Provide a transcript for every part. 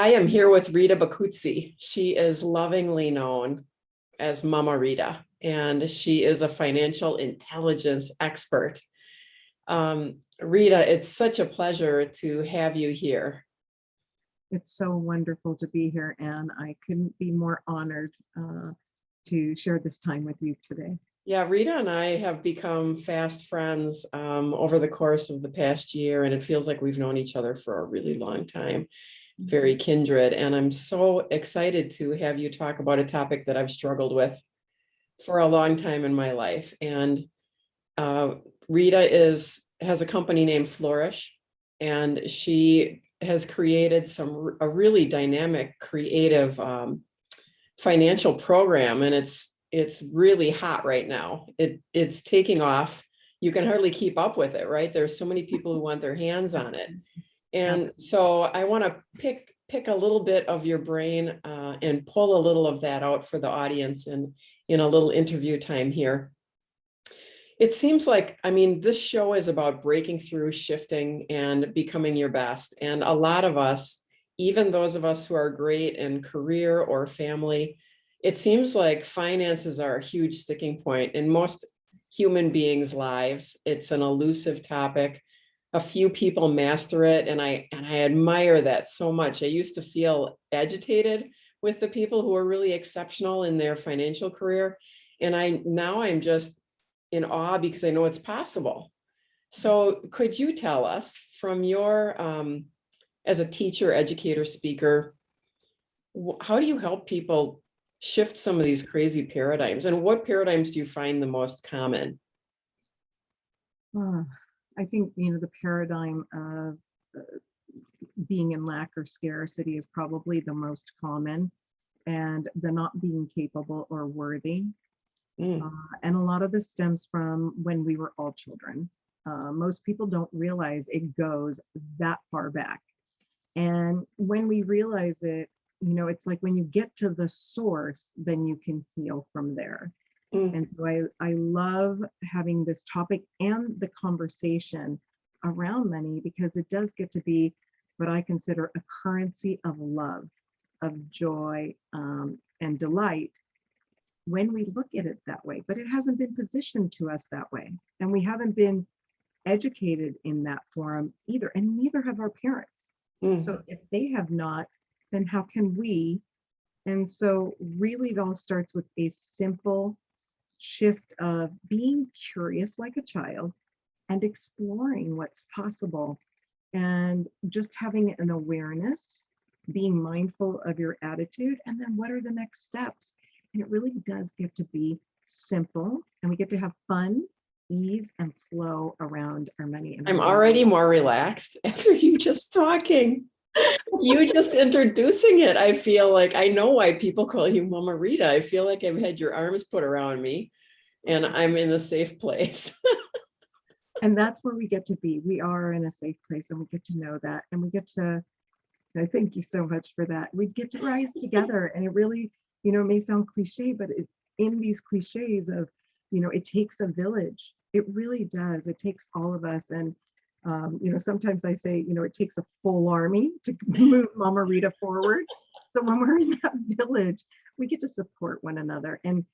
I am here with Rita Bakutsi. She is lovingly known as Mama Rita, and she is a financial intelligence expert. Rita, it's such a pleasure to have you here. It's so wonderful to be here, Anne. I couldn't be more honored to share this time with you today. Yeah, Rita and I have become fast friends over the course of the past year, and it feels like we've known each other for a really long time. Very kindred, and I'm so excited to have you talk about a topic that I've struggled with for a long time in my life. And Rita has a company named Flourish, and she has created a really dynamic, creative financial program, and it's really hot right now. It's taking off. You can hardly keep up with it, right? There's so many people who want their hands on it. And so I want to pick a little bit of your brain and pull a little of that out for the audience in a little interview time here. It seems like, this show is about breaking through, shifting, and becoming your best. And a lot of us, even those of us who are great in career or family, it seems like finances are a huge sticking point in most human beings' lives. It's an elusive topic. A few people master it, and I admire that so much. I used to feel agitated with the people who are really exceptional in their financial career, and now I'm just in awe because I know it's possible. So could you tell us from your as a teacher, educator, speaker, how do you help people shift some of these crazy paradigms, and what paradigms do you find the most common? I think, the paradigm of being in lack or scarcity is probably the most common, and the not being capable or worthy. And a lot of this stems from when we were all children. Most people don't realize it goes that far back. And when we realize it, it's like when you get to the source, then you can heal from there. And so I love having this topic and the conversation around money, because it does get to be what I consider a currency of love, of joy, and delight when we look at it that way. But it hasn't been positioned to us that way. And we haven't been educated in that forum either. And neither have our parents. So if they have not, then how can we? And so really it all starts with a simple shift of being curious like a child and exploring what's possible, and just having an awareness, being mindful of your attitude, and then what are the next steps. And it really does get to be simple, and we get to have fun, ease, and flow around our money. And I'm already more relaxed after you just talking. You just introducing it. I feel like I know why people call you Mama Rita. I feel like I've had your arms put around me and I'm in the safe place. And that's where we get to be. We are in a safe place, and we get to know that. And we get to, I thank you so much for that. We get to rise together. And it really, it may sound cliche, but in these cliches of, it takes a village. It really does. It takes all of us. And sometimes I say, it takes a full army to move Mama Rita forward. So when we're in that village, we get to support one another. And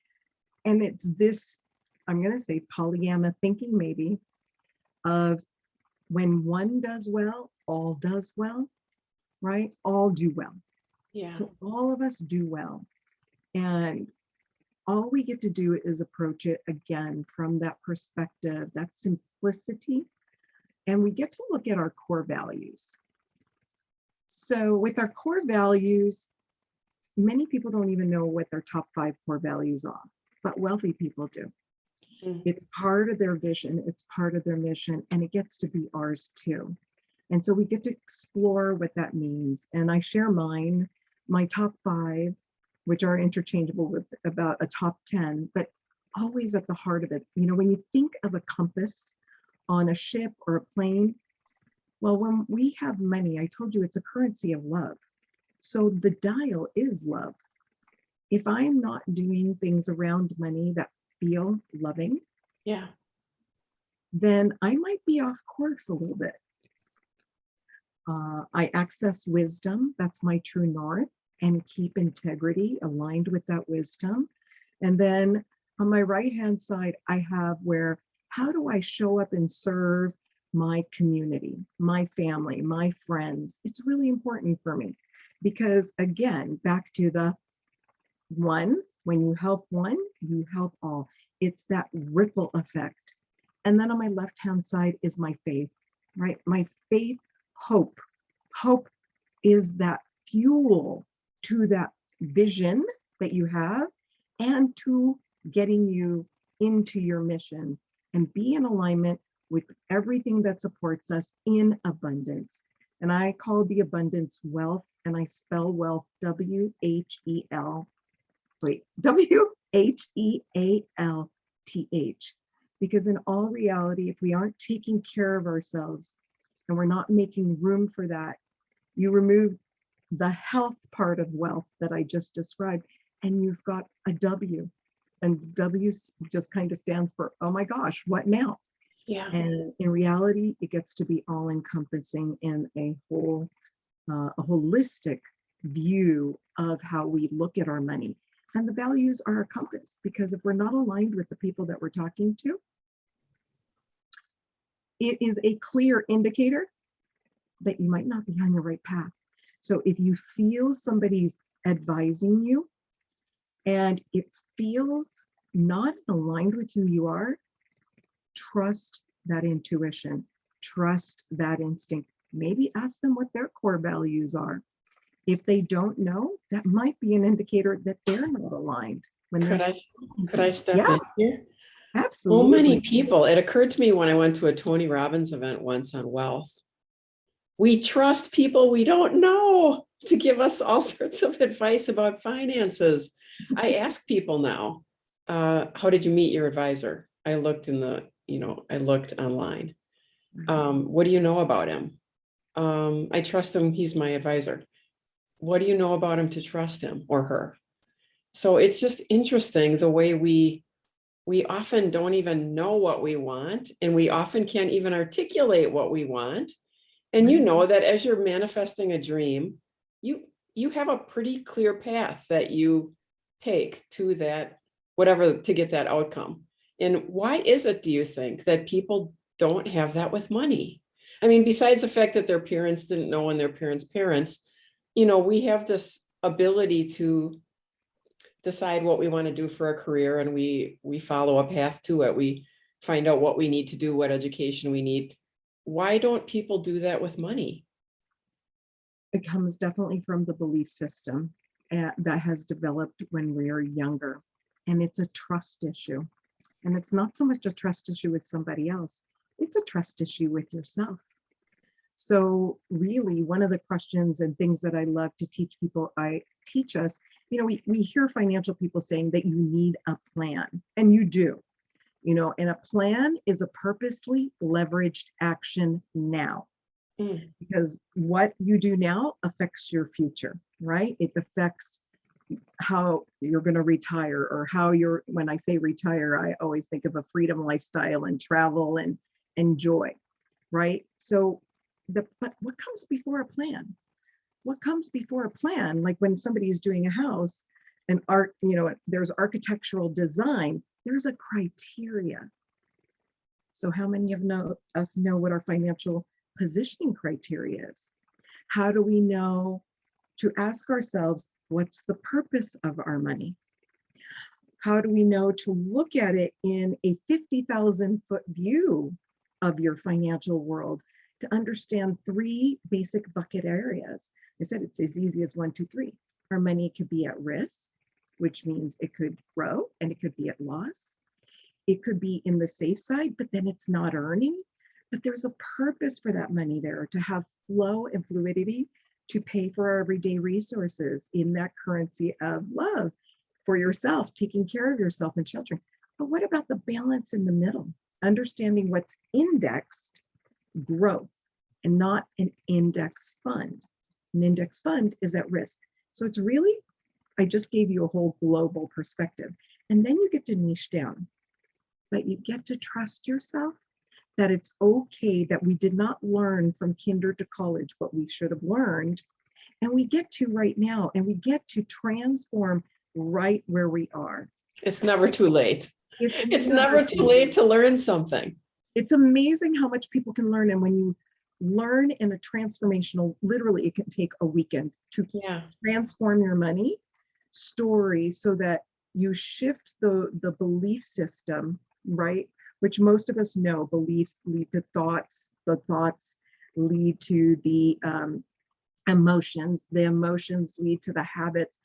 it's this, I'm going to say Pollyanna thinking maybe, of when one does well, all does well, right? All do well. Yeah. So all of us do well. And all we get to do is approach it again from that perspective, that simplicity. And we get to look at our core values. So with our core values, many people don't even know what their top 5 core values are, but wealthy people do. It's part of their vision, it's part of their mission, and it gets to be ours too. And so we get to explore what that means. And I share mine, my top 5, which are interchangeable with about a top 10, but always at the heart of it. When you think of a compass on a ship or a plane, well, when we have money, I told you it's a currency of love. So the dial is love. If I'm not doing things around money that feel loving, then I might be off course a little bit. I access wisdom, that's my true north, and keep integrity aligned with that wisdom. And then on my right-hand side, I have where, how do I show up and serve my community, my family, my friends? It's really important for me because, again, back to the one, when you help one, you help all. It's that ripple effect. And then on my left-hand side is my faith, right? My faith, hope. Hope is that fuel to that vision that you have and to getting you into your mission and be in alignment with everything that supports us in abundance. And I call the abundance wealth, and I spell wealth W-H-E-L. Wait, W-H-E-A-L-T-H. Because in all reality, if we aren't taking care of ourselves and we're not making room for that, you remove the health part of wealth that I just described, and you've got a W. And W just kind of stands for, oh my gosh, what now? Yeah. And in reality, it gets to be all encompassing in a holistic view of how we look at our money. And the values are a compass, because if we're not aligned with the people that we're talking to, it is a clear indicator that you might not be on the right path. So if you feel somebody's advising you and it feels not aligned with who you are, trust that intuition, trust that instinct. Maybe ask them what their core values are. If they don't know, that might be an indicator that they're not aligned. When Could they're I step yeah, in here? So many absolutely. people, it occurred to me when I went to a Tony Robbins event once on wealth. We trust people we don't know to give us all sorts of advice about finances. I ask people now, how did you meet your advisor? I looked I looked online. What do you know about him? I trust him. He's my advisor. What do you know about him to trust him or her? So it's just interesting the way we often don't even know what we want, and we often can't even articulate what we want. And you know that as you're manifesting a dream, you have a pretty clear path that you take to that, whatever, to get that outcome. And why is it, do you think, that people don't have that with money? I mean, besides the fact that their parents didn't know and their parents, we have this ability to decide what we want to do for a career, and we follow a path to it. We find out what we need to do, what education we need. Why don't people do that with money? It comes definitely from the belief system that has developed when we are younger. And it's a trust issue. And it's not so much a trust issue with somebody else, it's a trust issue with yourself. So really, one of the questions and things that I love to teach people, I teach us, we hear financial people saying that you need a plan, and you do, and a plan is a purposely leveraged action now. Because what you do now affects your future, right? It affects how you're going to retire, or when I say retire, I always think of a freedom lifestyle and travel and enjoy, right? So but what comes before a plan? What comes before a plan? Like when somebody is doing a house and art, there's architectural design, there's a criteria. So how many of us know what our financial positioning criteria is? How do we know to ask ourselves, what's the purpose of our money? How do we know to look at it in a 50,000-foot view of your financial world to understand 3 basic bucket areas? I said it's as easy as 1, 2, 3. Our money could be at risk, which means it could grow and it could be at loss. It could be in the safe side, but then it's not earning. But there's a purpose for that money there, to have flow and fluidity to pay for our everyday resources in that currency of love for yourself, taking care of yourself and sheltering. But what about the balance in the middle? Understanding what's indexed growth and not an index fund. An index fund is at risk. So it's really, I just gave you a whole global perspective. And then you get to niche down, but you get to trust yourself that it's okay that we did not learn from kinder to college what we should have learned. And we get to right now, and we get to transform right where we are. It's never too late. It's It's never too late to learn something. It's amazing how much people can learn. And when you learn in a transformational, literally, it can take a weekend to transform your money story so that you shift the belief system, right? Which most of us know beliefs lead to thoughts, the thoughts lead to the emotions lead to the habits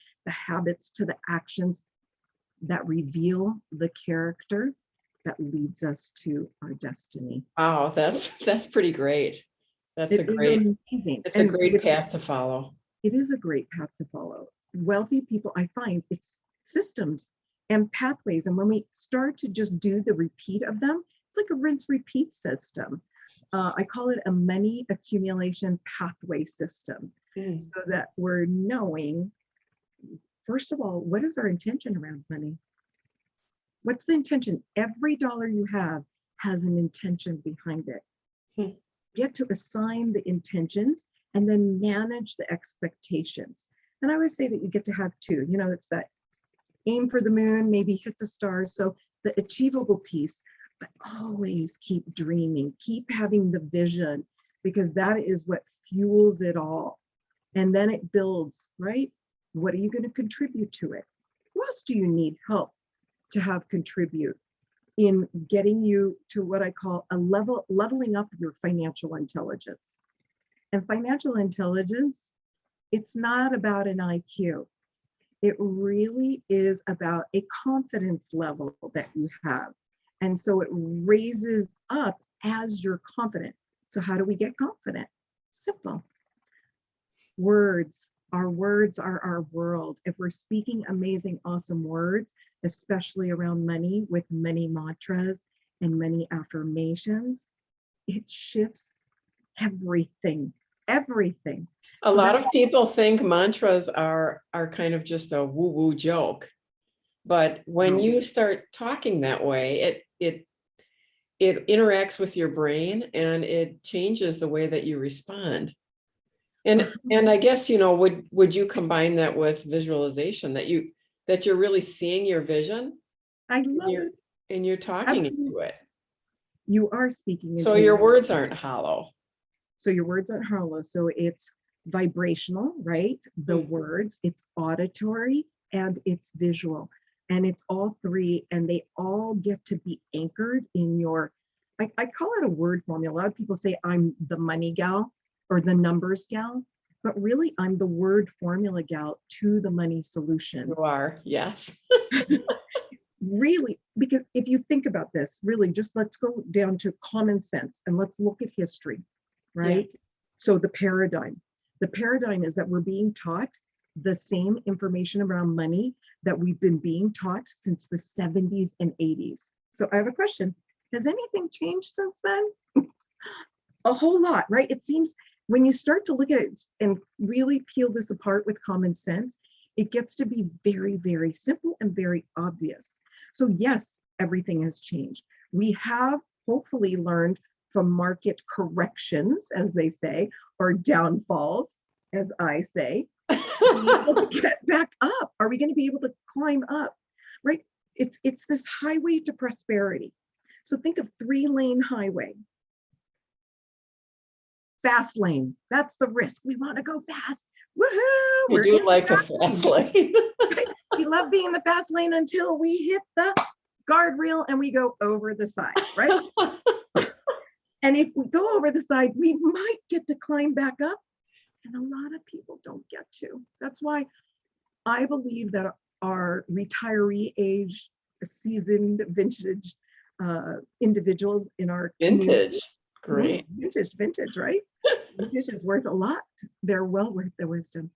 to the actions that reveal the character that leads us to our destiny. Wow, that's pretty great. That's a great, amazing. it's a great path to follow. It is a great path to follow. Wealthy people, I find it's systems and pathways. And when we start to just do the repeat of them, it's like a rinse repeat system. I call it a money accumulation pathway system, so that we're knowing, first of all, what is our intention around money? What's the intention? Every dollar you have has an intention behind it. You get to assign the intentions and then manage the expectations. And I always say that you get to have two. You know, it's that aim for the moon, maybe hit the stars. So the achievable piece, but always keep dreaming, keep having the vision, because that is what fuels it all. And then it builds, right? What are you going to contribute to it? Who else do you need help to have contribute in getting you to what I call leveling up your financial intelligence? And financial intelligence, it's not about an IQ. It really is about a confidence level that you have. And so it raises up as you're confident. So how do we get confident? Simple. Words. Our words are our world. If we're speaking amazing, awesome words, especially around money with many mantras and many affirmations, it shifts everything, everything. A lot of people think mantras are kind of just a woo-woo joke. But when you start talking that way, it interacts with your brain and it changes the way that you respond. And I guess, you know, would you combine that with visualization, that you're really seeing your vision? I love it. And you're talking into it. You are speaking. So your words aren't hollow. So your words aren't hollow. So it's vibrational, right? The words, it's auditory, and it's visual. And it's all three, and they all get to be anchored in your, I call it a word formula. A lot of people say I'm the money gal or the numbers gal, but really I'm the word formula gal to the money solution. You are, yes. Really, because if you think about this, really just let's go down to common sense and let's look at history, right? Yeah. So the paradigm is that we're being taught the same information around money that we've been being taught since the 70s and 80s. So I have a question. Has anything changed since then? A whole lot, right? It seems when you start to look at it and really peel this apart with common sense, it gets to be very, very simple and very obvious. So yes, everything has changed. We have hopefully learned from market corrections, as they say, or downfalls, as I say, to be able to get back up. Are we going to be able to climb up, right? It's this highway to prosperity. So think of 3-lane highway. Fast lane, that's the risk. We want to go fast. Woohoo! We're in like the fast lane. Right? We love being in the fast lane until we hit the guardrail and we go over the side, right? And if we go over the side, we might get to climb back up. And a lot of people don't get to. That's why I believe that our retiree age, seasoned vintage individuals in our vintage, great. Vintage, right? Vintage is worth a lot. They're well worth the wisdom,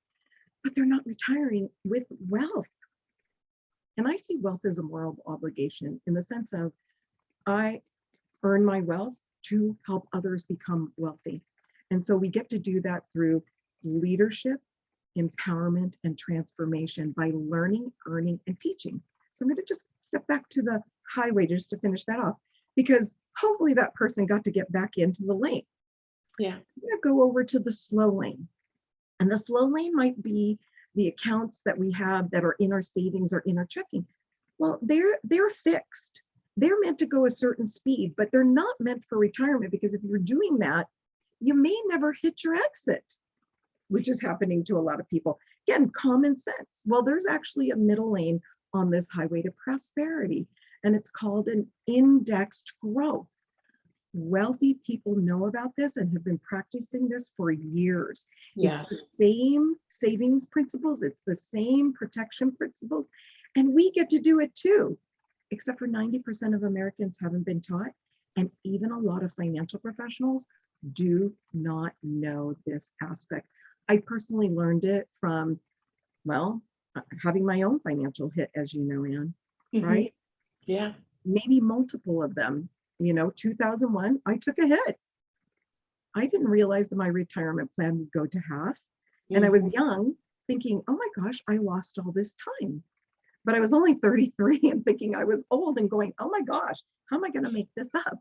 but they're not retiring with wealth. And I see wealth as a moral obligation in the sense of I earn my wealth to help others become wealthy. And so we get to do that through leadership, empowerment, and transformation by learning, earning, and teaching. So I'm going to just step back to the highway just to finish that off, because Hopefully that person got to get back into the lane. Yeah. I'm going to go over to the slow lane. And the slow lane might be the accounts that we have that are in our savings or in our checking. Well, they're fixed. They're meant to go a certain speed, but they're not meant for retirement, because if you're doing that, you may never hit your exit, which is happening to a lot of people. Again, common sense. Well, there's actually a middle lane on this highway to prosperity, and it's called an indexed growth. Wealthy people know about this and have been practicing this for years. It's Yes. the same savings principles, it's the same protection principles, and we get to do it too, except for 90% of Americans haven't been taught, and even a lot of financial professionals do not know this aspect. I personally learned it from, well, having my own financial hit, as you know, Anne, right? Yeah. Maybe multiple of them. 2001, I took a hit. I didn't realize that my retirement plan would go to half. And I was young, thinking, oh my gosh, I lost all this time. But I was only 33 and thinking I was old and going, oh my gosh, how am I going to make this up?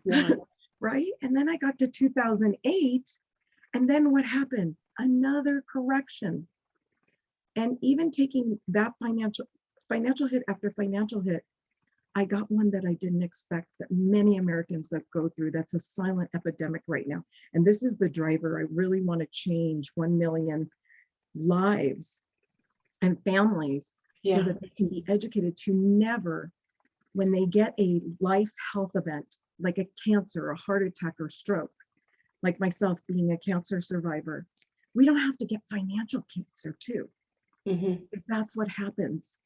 Yeah. Right? And then I got to 2008. And then what happened? Another correction. And even taking that financial hit after financial hit, I got one that I didn't expect, that many Americans that go through. That's a silent epidemic right now. And this is the driver. I really want to change 1 million lives and families so Yeah. that they can be educated to never, when they get a life health event, like a cancer, a heart attack, or stroke, like myself being a cancer survivor, we don't have to get financial cancer too. If that's what happens.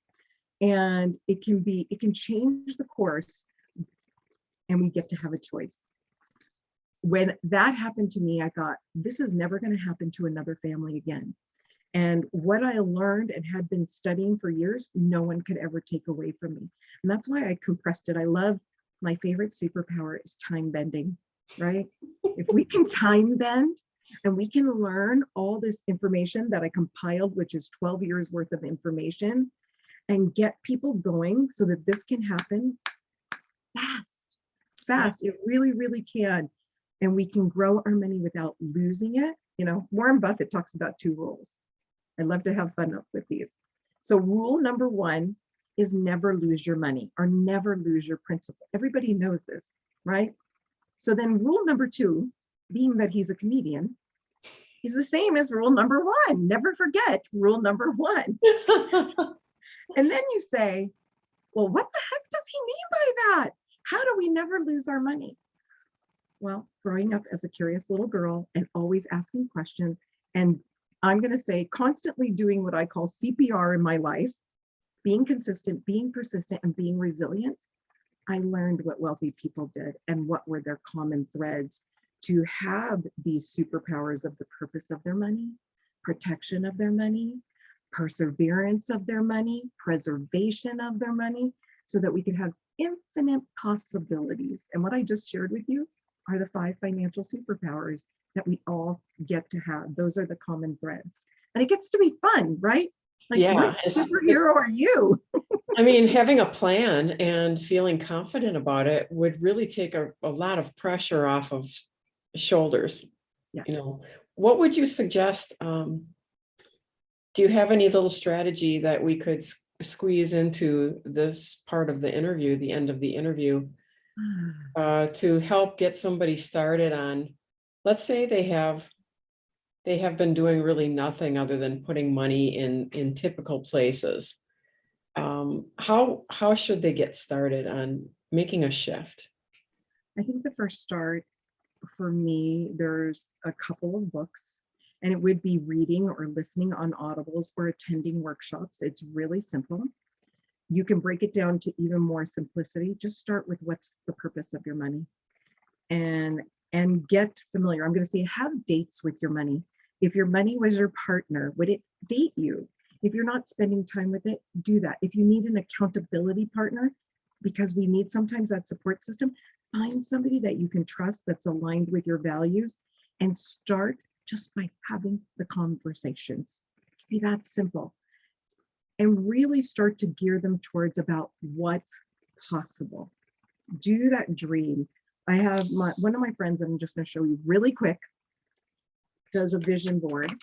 And it can change the course, and we get to have a choice. When that happened to me, I thought, this is never going to happen to another family again. And what I learned and had been studying for years, no one could ever take away from me. And that's why I compressed it. I love, my favorite superpower is time bending, right? If we can time bend and we can learn all this information that I compiled, which is 12 years worth of information, and get people going so that this can happen fast. It really, really can. And we can grow our money without losing it. Warren Buffett talks about 2 rules. I love to have fun with these. So rule number 1 is never lose your money, or never lose your principal. Everybody knows this, right? So then rule number 2, being that he's a comedian, is the same as rule number 1. Never forget rule number 1. And then you say, well, what the heck does he mean by that? How do we never lose our money? Well, growing up as a curious little girl and always asking questions, and I'm going to say constantly doing what I call CPR in my life, being consistent, being persistent, and being resilient, I learned what wealthy people did and what were their common threads to have these superpowers of the purpose of their money, protection of their money, perseverance of their money, preservation of their money, so that we can have infinite possibilities. And what I just shared with you are the 5 financial superpowers that we all get to have. Those are the common threads. And it gets to be fun, right? Like, Yeah. what superhero are you? I mean, having a plan and feeling confident about it would really take a lot of pressure off of shoulders. Yes. What would you suggest? Do you have any little strategy that we could squeeze into this part of the interview, the end of the interview, to help get somebody started on, let's say they have been doing really nothing other than putting money in typical places. How should they get started on making a shift? I think the first start for me, there's a couple of books, and it would be reading or listening on Audibles or attending workshops. It's really simple. You can break it down to even more simplicity. Just start with what's the purpose of your money, and get familiar. I'm going to say, have dates with your money. If your money was your partner, would it date you? If you're not spending time with it, do that. If you need an accountability partner, because we need sometimes that support system, find somebody that you can trust that's aligned with your values, and start just by having the conversations. Be that simple. And really start to gear them towards about what's possible. do that dream. I have one of my friends, and I'm just going to show you really quick, does a vision board,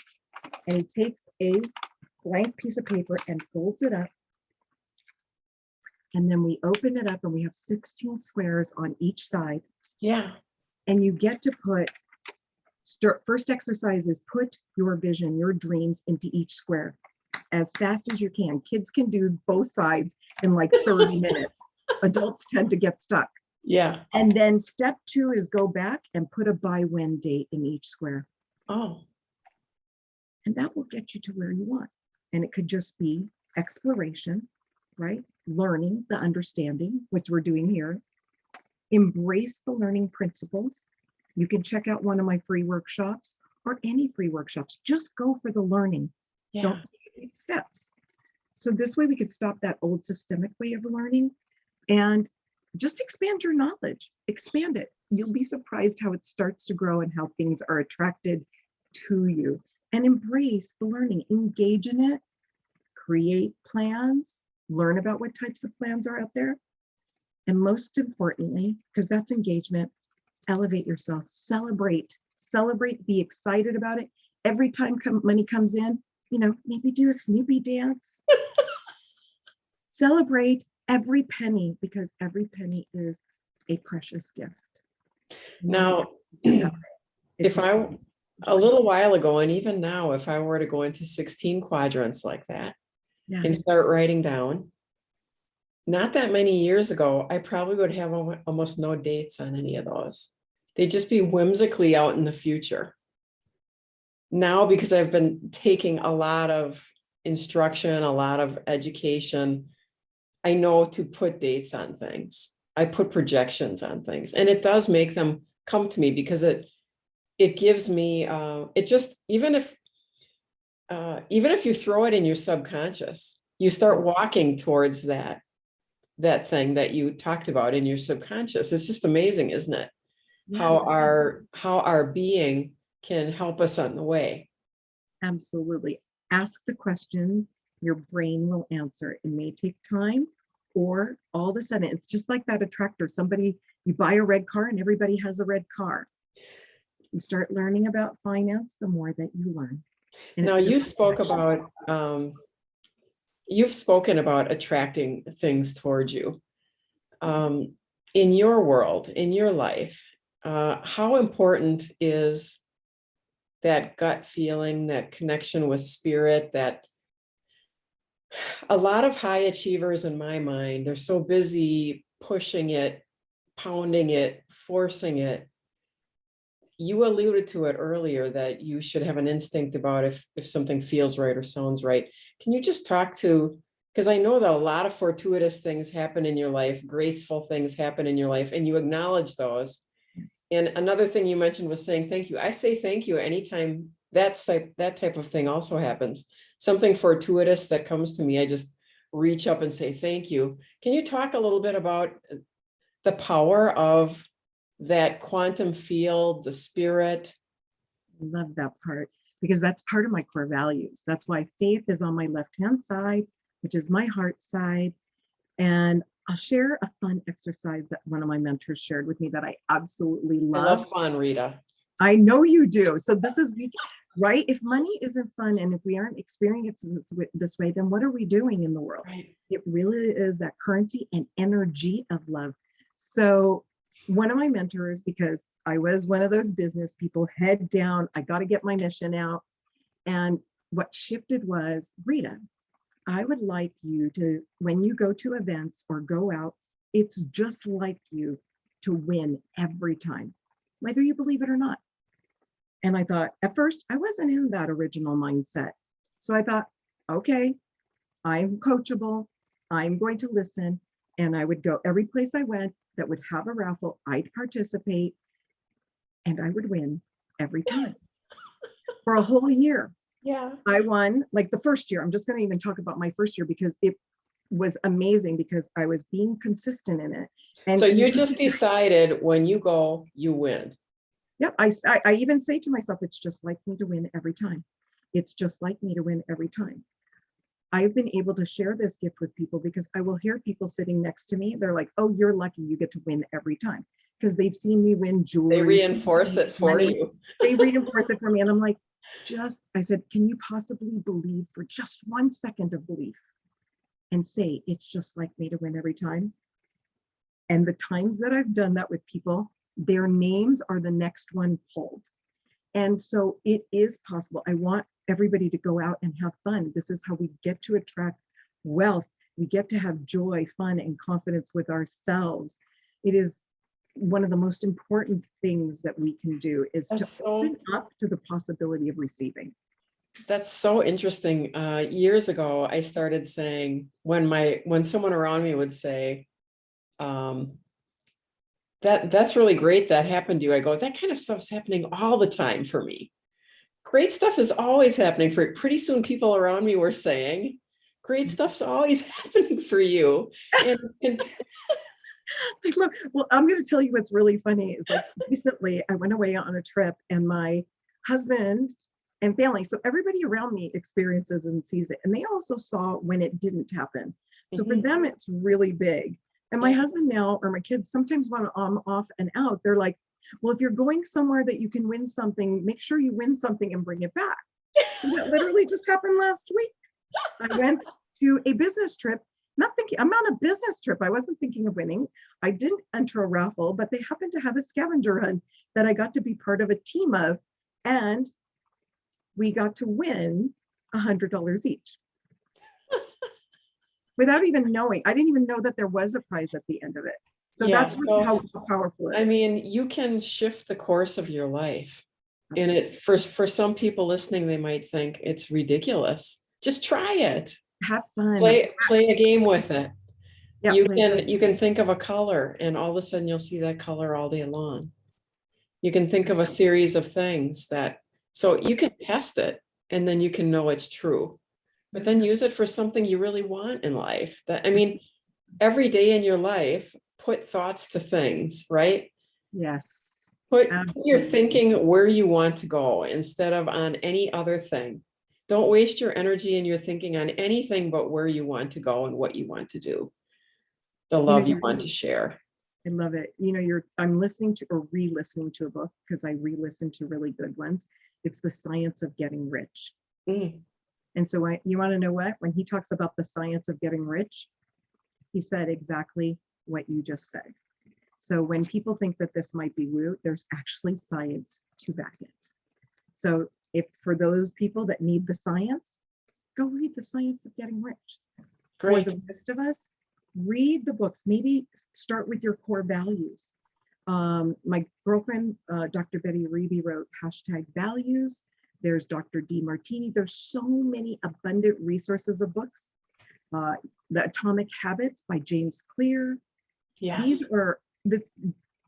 and he takes a blank piece of paper and folds it up. And then we open it up and we have 16 squares on each side. Yeah. And you get to put, first exercise is put your vision, your dreams into each square as fast as you can. Kids can do both sides in like 30 minutes. Adults tend to get stuck. Yeah. And then step 2 is go back and put a by when date in each square. Oh. And that will get you to where you want. And it could just be exploration, right? Learning, the understanding, which we're doing here. Embrace the learning principles. You can check out one of my free workshops or any free workshops. Just go for the learning. Yeah. Don't take big steps. So this way we could stop that old systemic way of learning and just expand your knowledge. Expand it. You'll be surprised how it starts to grow and how things are attracted to you. And embrace the learning. Engage in it. Create plans. Learn about what types of plans are out there. And most importantly, because that's engagement, elevate yourself. Celebrate. Celebrate. Be excited about it. Every time money comes in, maybe do a Snoopy dance. Celebrate every penny, because every penny is a precious gift. Now, if I, a little while ago, and even now, if I were to go into 16 quadrants like that and start writing down, not that many years ago, I probably would have almost no dates on any of those. They'd just be whimsically out in the future. Now, because I've been taking a lot of instruction, a lot of education, I know to put dates on things. I put projections on things, and it does make them come to me because it gives me it just even if you throw it in your subconscious, you start walking towards that thing that you talked about in your subconscious. It's just amazing, isn't it? Yes. How our being can help us on the way. Absolutely. Ask the question, your brain will answer. It may take time, or all of a sudden, it's just like that attractor. You buy a red car and everybody has a red car. You start learning about finance, the more that you learn. And now you've spoken about attracting things towards you. In your world, in your life, how important is that gut feeling, that connection with spirit? That a lot of high achievers in my mind, they're so busy pushing it, pounding it, forcing it. You alluded to it earlier that you should have an instinct about if something feels right or sounds right. Can you just talk to, because I know that a lot of fortuitous things happen in your life, graceful things happen in your life, and you acknowledge those. And another thing you mentioned was saying thank you. I say thank you anytime that type of thing also happens. Something fortuitous that comes to me, I just reach up and say thank you. Can you talk a little bit about the power of that quantum field, the spirit? Love that part, because that's part of my core values. That's why faith is on my left-hand side, which is my heart side. And I'll share a fun exercise that one of my mentors shared with me that I absolutely love. I love fun, Rita. I know you do. So this is right. If money isn't fun, and if we aren't experiencing it this way, then what are we doing in the world? Right. It really is that currency and energy of love. So one of my mentors, because I was one of those business people, head down, I got to get my mission out. And what shifted was, Rita, I would like you to, when you go to events or go out, it's just like you to win every time, whether you believe it or not. And I thought, at first, I wasn't in that original mindset. So I thought, okay, I'm coachable. I'm going to listen. And I would go every place I went that would have a raffle, I'd participate, and I would win every time for a whole year. Yeah. I won like the first year. I'm just going to even talk about my first year because it was amazing because I was being consistent in it. And so you just decided when you go, you win. Yep. I even say to myself, it's just like me to win every time. It's just like me to win every time. I've been able to share this gift with people because I will hear people sitting next to me. They're like, oh, you're lucky you get to win every time because they've seen me win They jewelry. reinforce it for money. you. They reinforce it for me. And I'm like, I said, can you possibly believe for just 1 second of belief and say, it's just like me to win every time? And the times that I've done that with people, their names are the next one pulled. And so it is possible. I want everybody to go out and have fun. This is how we get to attract wealth. We get to have joy, fun, and confidence with ourselves. It is one of the most important things that we can do is to open up to the possibility of receiving. That's so interesting. Years ago, I started saying when someone around me would say, that's really great that happened to you. I go, that kind of stuff's happening all the time for me. Great stuff is always happening for you. Pretty soon people around me were saying, great stuff's always happening for you. And well, I'm going to tell you what's really funny is like recently I went away on a trip and my husband and family, so everybody around me experiences and sees it. And they also saw when it didn't happen. So for them, it's really big. And my husband now, or my kids, sometimes when I'm off and out, they're like, well, if you're going somewhere that you can win something, make sure you win something and bring it back. So that literally just happened last week. I went to a business trip, not thinking, I'm on a business trip. I wasn't thinking of winning. I didn't enter a raffle, but they happened to have a scavenger hunt that I got to be part of a team of. And we got to win $100 each. Without even knowing. I didn't even know that there was a prize at the end of it. So that's how powerful it is. I mean, you can shift the course of your life. And it for some people listening, they might think it's ridiculous. Just try it. Have fun. Play a game with it. Yeah, you can think of a color and all of a sudden you'll see that color all day long. You can think of a series of things so you can test it and then you can know it's true. But then use it for something you really want in life. Every day in your life, put thoughts to things, right? Yes. Put your thinking where you want to go instead of on any other thing. Don't waste your energy and your thinking on anything but where you want to go and what you want to do. The love you want to share. I love it. I'm listening to or re-listening to a book because I re-listen to really good ones. It's The Science of Getting Rich. And so you want to know what? When he talks about the science of getting rich, he said exactly what you just said. So when people think that this might be woo, there's actually science to back it. So if for those people that need the science, go read The Science of Getting Rich. Great. For the rest of us, read the books. Maybe start with your core values. My girlfriend, Dr. Betty Reeby, wrote #values. There's Dr. DeMartini. There's so many abundant resources of books. The Atomic Habits by James Clear. Yes. These are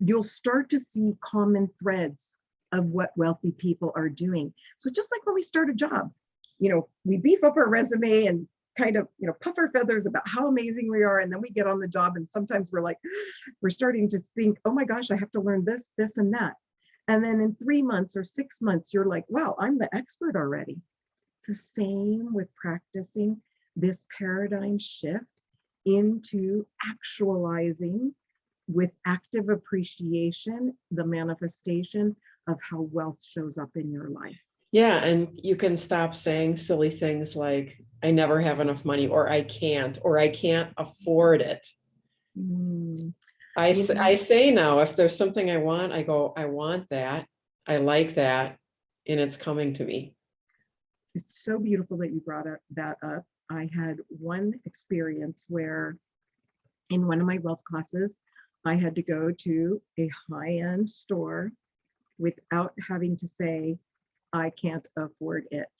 you'll start to see common threads of what wealthy people are doing. So just like when we start a job, we beef up our resume and kind of, puff our feathers about how amazing we are. And then we get on the job and sometimes we're starting to think, oh my gosh, I have to learn this, this, and that. And then in 3 months or 6 months, you're like, wow, I'm the expert already. It's the same with practicing this paradigm shift into actualizing with active appreciation, the manifestation of how wealth shows up in your life. Yeah, and you can stop saying silly things like, I never have enough money, or I can't afford it. I say now, if there's something I want, I go, I want that. I like that. And it's coming to me. It's so beautiful that you brought that up. I had one experience where in one of my wealth classes, I had to go to a high-end store without having to say, I can't afford it.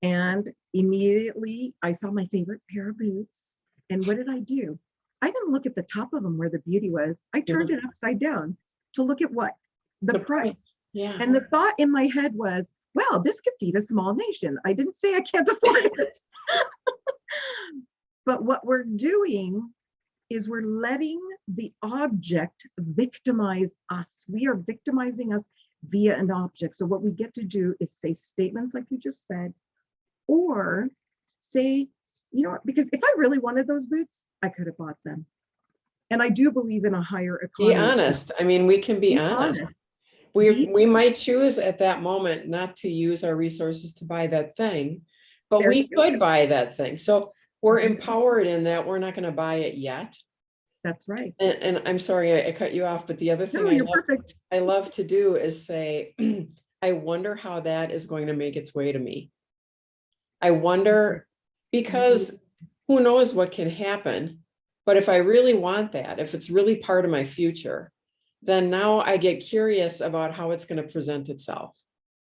And immediately I saw my favorite pair of boots. And what did I do? I didn't look at the top of them where the beauty was. I turned it upside down to look at what? The price. Yeah. And the thought in my head was, well, this could feed a small nation. I didn't say I can't afford it. But what we're doing is we're letting the object victimize us. We are victimizing us via an object. So what we get to do is say statements like you just said, or say, you know what, because if I really wanted those boots, I could have bought them. And I do believe in a higher Be economy. honest. I mean, we can be Be honest. honest. We might choose at that moment not to use our resources to buy that thing, but There we you go. could buy that thing. So we're Mhm. empowered in that we're not going to buy it yet. That's right. And I'm sorry I cut you off, but the other thing No, you're perfect. I love to do is say, I wonder how that is going to make its way to me. I wonder, because who knows what can happen. But if I really want that, if it's really part of my future, then now I get curious about how it's going to present itself.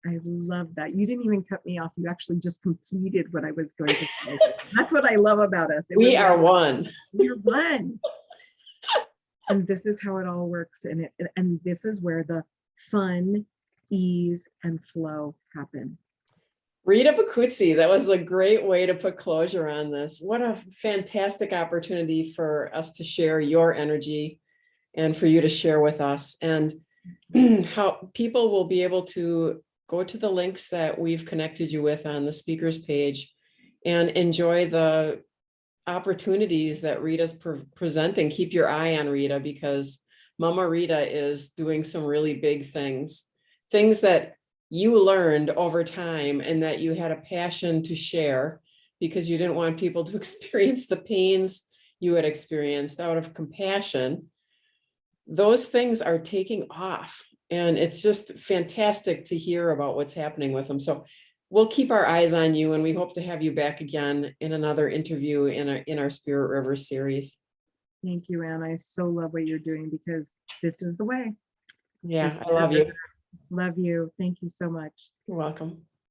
I love that. You didn't even cut me off. You actually just completed what I was going to say. That's what I love about us. We are one. We're one. And this is how it all works. And this is where the fun, ease, and flow happen. Rita Bacuzzi, that was a great way to put closure on this. What a fantastic opportunity for us to share your energy and for you to share with us, and how people will be able to go to the links that we've connected you with on the speakers page and enjoy the opportunities that Rita's presenting. Keep your eye on Rita, because Mama Rita is doing some really big things that you learned over time and that you had a passion to share because you didn't want people to experience the pains you had experienced. Out of compassion, those things are taking off, and it's just fantastic to hear about what's happening with them. So we'll keep our eyes on you, and we hope to have you back again in another interview in our Spirit River series. Thank you, Anne. I so love what you're doing, because this is the way. Yeah, I love you. Love you. Thank you so much. You're welcome.